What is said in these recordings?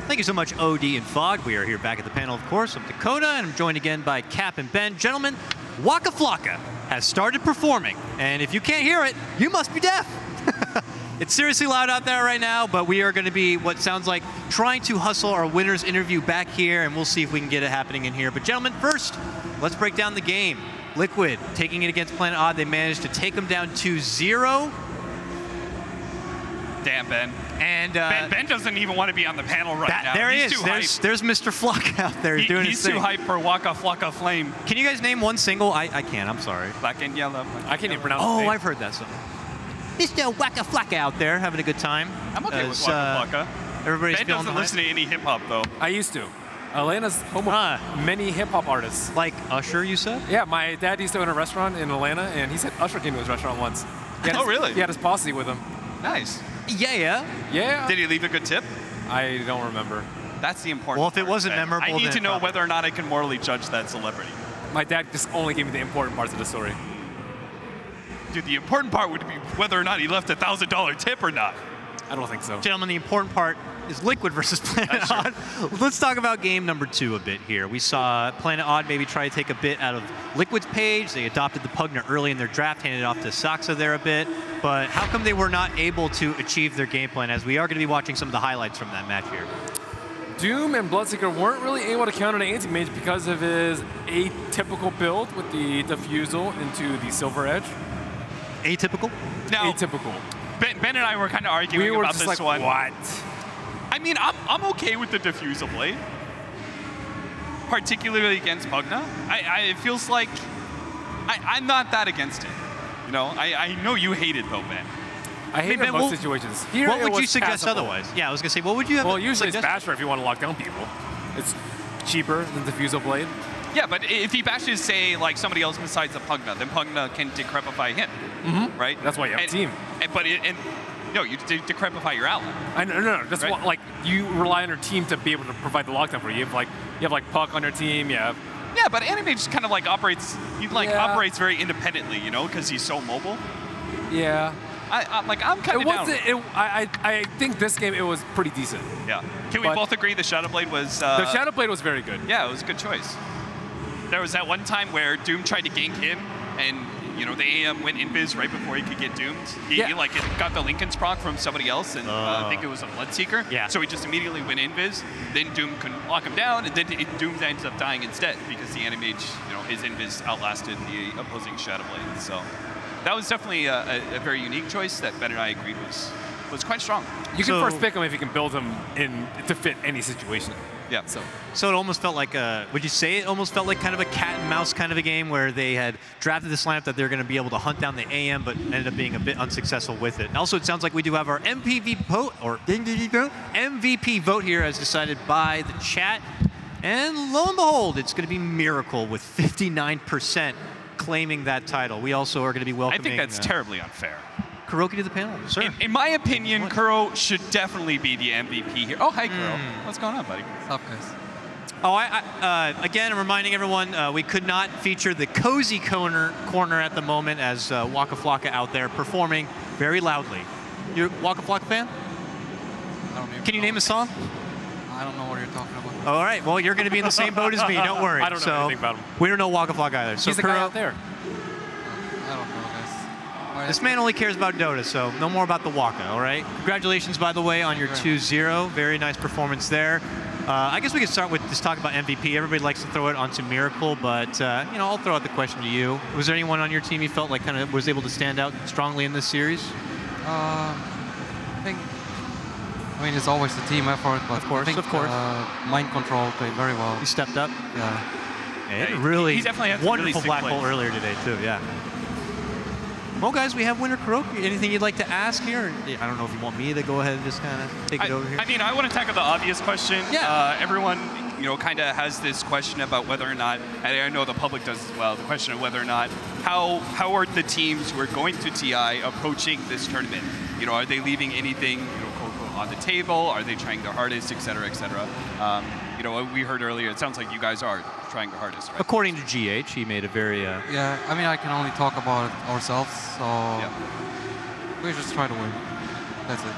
Thank you so much, OD and Fog. We are here back at the panel, of course. I'm Dakota, and I'm joined again by Cap and Ben. Gentlemen, Waka Flocka has started performing, and if you can't hear it, you must be deaf. It's seriously loud out there right now, but we are going to be, what sounds like, trying to hustle our winner's interview back here, and we'll see if we can get it happening in here. But gentlemen, first, let's break down the game. Liquid taking it against Planet Odd. They managed to take them down 2-0. Damn, Ben. And Ben doesn't even want to be on the panel right now. There he is. Too hype. There's Mr. Flock out there doing his thing. He's too hype for Waka Flocka Flame. Can you guys name one single? I can't. I'm sorry. Black and yellow. I can't even pronounce the name. I've heard that song. Mr. Waka Flocka out there having a good time. I'm okay with Waka Flocka. Everybody's Ben feeling doesn't listen to any hip hop though. I used to. Atlanta's home of many hip hop artists. Like Usher, you said? Yeah, my dad used to own a restaurant in Atlanta, and he said Usher came to his restaurant once. Oh, really? He had his posse with him. Nice. Yeah. Yeah. Did he leave a good tip? I don't remember. That's the important Well, if it part, wasn't Ben. memorable, I need then to know probably. whether or not I can morally judge that celebrity. My dad just only gave me the important parts of the story. Dude, the important part would be whether or not he left a $1,000 tip or not. I don't think so. Gentlemen, the important part is Liquid versus Planet Odd. Let's talk about game number 2 a bit here. We saw Planet Odd maybe try to take a bit out of Liquid's page. They adopted the Pugner early in their draft, handed it off to Saxa there a bit. But how come they were not able to achieve their game plan, as we are going to be watching some of the highlights from that match here? Doom and Bloodseeker weren't really able to counter the anti-mage because of his atypical build with the Diffusal into the Silver Edge. Atypical? Now, atypical. Ben and I were kind of arguing about this like, one. What? I mean, I'm okay with the Diffusal blade, particularly against Pugna. It feels like I'm not that against it. You know, I know you hate it though, Ben. I hate it in most situations. Here what would was you suggest passable. otherwise? Yeah, I was gonna say, what would you have? Well, usually it's faster if you want to lock down people. It's cheaper than Diffusal blade. Yeah, but if he bashes, say, like somebody else besides the Pugna, then Pugna can decrepify him, right? That's why you have a team. No, you decrepify your ally. No. That's right? what, like, you rely on your team to be able to provide the lockdown for you. You have like Puck on your team. You have. Yeah, but Anime just kind of like operates. He operates very independently, you know, because he's so mobile. Yeah. I'm kind of down. I think this game it was pretty decent. Yeah. Can we both agree the Shadow Blade was? The Shadow Blade was very good. Yeah, it was a good choice. There was that one time where Doom tried to gank him, and you know the AM went invis right before he could get doomed. He like got the Lincoln's proc from somebody else, and I think it was a Bloodseeker. Yeah. So he just immediately went invis. Then Doom couldn't lock him down, and then Doom ended up dying instead because the Animage, you know, his invis outlasted the opposing Shadow Blade. So that was definitely a very unique choice that Ben and I agreed was quite strong. You can first pick him if you can build him to fit any situation. Yeah. So it almost felt like would you say it almost felt like kind of a cat and mouse kind of a game where they had drafted this lineup that they're going to be able to hunt down the AM, but ended up being a bit unsuccessful with it. Also, it sounds like we do have our MVP vote here as decided by the chat. And lo and behold, it's going to be Miracle with 59% claiming that title. We also are going to be welcoming... I think that's terribly unfair. Kuroki to the panel, sir. In my opinion, Kuro should definitely be the MVP here. Oh, hi, Kuro. What's going on, buddy? What's up, guys? Oh, again, I'm reminding everyone, we could not feature the cozy corner at the moment as Waka Flocka out there performing very loudly. You're a Waka Flocka fan? I don't even Can you name a song? I don't know what you're talking about. All right, well, you're going to be in the same boat as me, don't worry. I don't know anything about him. We don't know Waka Flocka either. So He's the guy out there. I don't know, guys. This man only cares about Dota, so no more about the Waka, all right? Congratulations, by the way, on your 2-0. Very nice performance there. I guess we could start with just talking about MVP. Everybody likes to throw it onto Miracle, but you know, I'll throw out the question to you. Was there anyone on your team you felt like kind of was able to stand out strongly in this series? I mean, it's always a team effort, but I think Mind Control played very well. He stepped up? Yeah. Really he definitely had wonderful really black sick hole plays. earlier today, too, yeah. Well, guys, we have winner Kuroki. Anything you'd like to ask here? I don't know if you want me to go ahead and just kind of take it over here. I mean, I want to tackle the obvious question. Yeah. Everyone, you know, kind of has this question about whether or not, and I know the public does as well, the question of whether or not, how are the teams who are going to TI approaching this tournament? You know, are they leaving anything, you know, quote, unquote, on the table? Are they trying their hardest, et cetera, et cetera? You know, we heard earlier, it sounds like you guys are trying your hardest, right? According to GH, he made a very... Yeah, I mean, I can only talk about it ourselves, so we just try to win. That's it.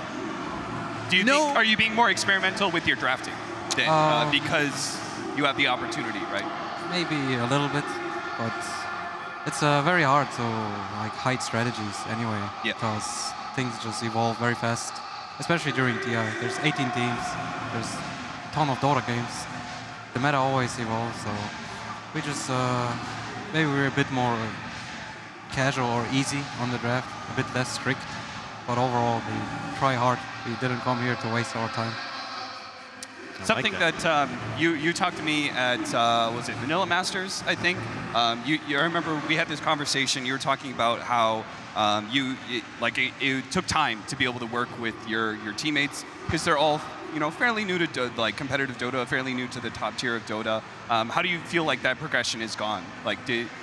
Do you think, are you being more experimental with your drafting then, because you have the opportunity, right? Maybe a little bit, but it's very hard to like hide strategies anyway, because things just evolve very fast, especially during TI. There's 18 teams, there's a ton of Dota games. The meta always evolves, so we just maybe we're a bit more casual or easy on the draft, a bit less strict, but overall we try hard. We didn't come here to waste our time. Something that you talked to me at, was it Manila Masters, I think? I remember we had this conversation. You were talking about how it took time to be able to work with your teammates because they're all fairly new to like competitive Dota, fairly new to the top tier of Dota. How do you feel like that progression has gone? Like,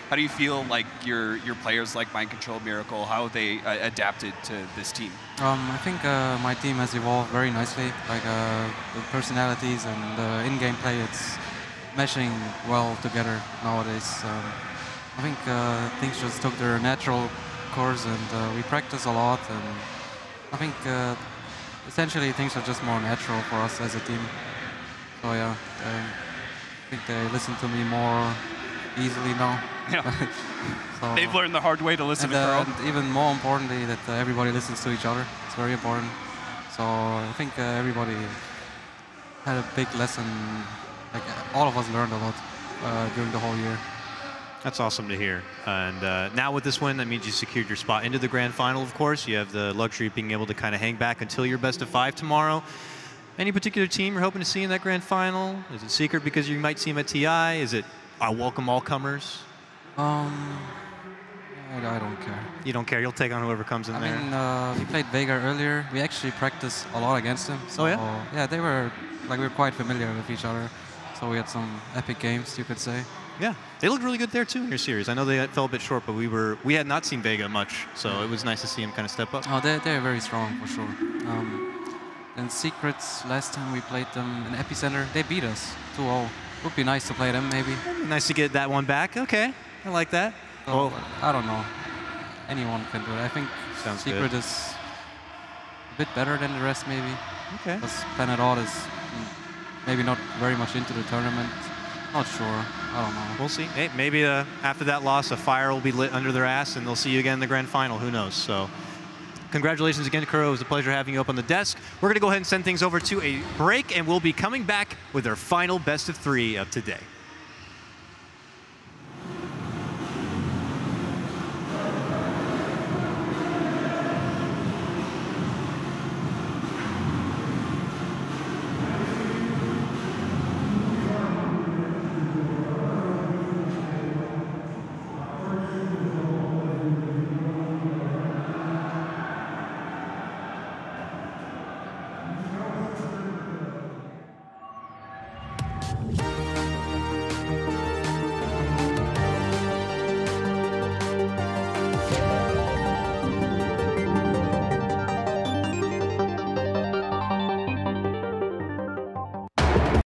how do you feel like your players like Mind Control, Miracle, how they adapted to this team? I think my team has evolved very nicely. Like the personalities and the in-game play, it's meshing well together nowadays. I think things just took their natural course, and we practice a lot. And I think essentially things are just more natural for us as a team. So yeah, I think they listen to me more easily now. Yeah. So, they've learned the hard way to listen to Kuro. And even more importantly, that everybody listens to each other. It's very important. So I think everybody had a big lesson. Like all of us learned a lot during the whole year. That's awesome to hear. And now with this win, that means you secured your spot into the grand final, of course. You have the luxury of being able to kind of hang back until your best of 5 tomorrow. Any particular team you're hoping to see in that grand final? Is it secret because you might see them at TI? Is it welcome all comers? I don't care. You don't care? You'll take on whoever comes in there? I mean, we played Vega earlier. We actually practiced a lot against them. So, yeah, we were quite familiar with each other. So we had some epic games, you could say. Yeah, they looked really good there too in your series. I know they fell a bit short, but we had not seen Vega much, so it was nice to see him kind of step up. Oh, they're very strong for sure. And Secrets, last time we played them in Epicenter, they beat us 2-0. Would be nice to play them, maybe. Nice to get that one back. Okay, I like that. So, I don't know. Anyone can do it. I think Secret is a bit better than the rest, maybe. Okay. Because Panadol is maybe not very much into the tournament. Not sure. I don't know. We'll see. Hey, maybe after that loss, a fire will be lit under their ass, and they'll see you again in the grand final. Who knows? So, congratulations again, Kuro. It was a pleasure having you up on the desk. We're going to go ahead and send things over to a break, and we'll be coming back with our final best of 3 of today.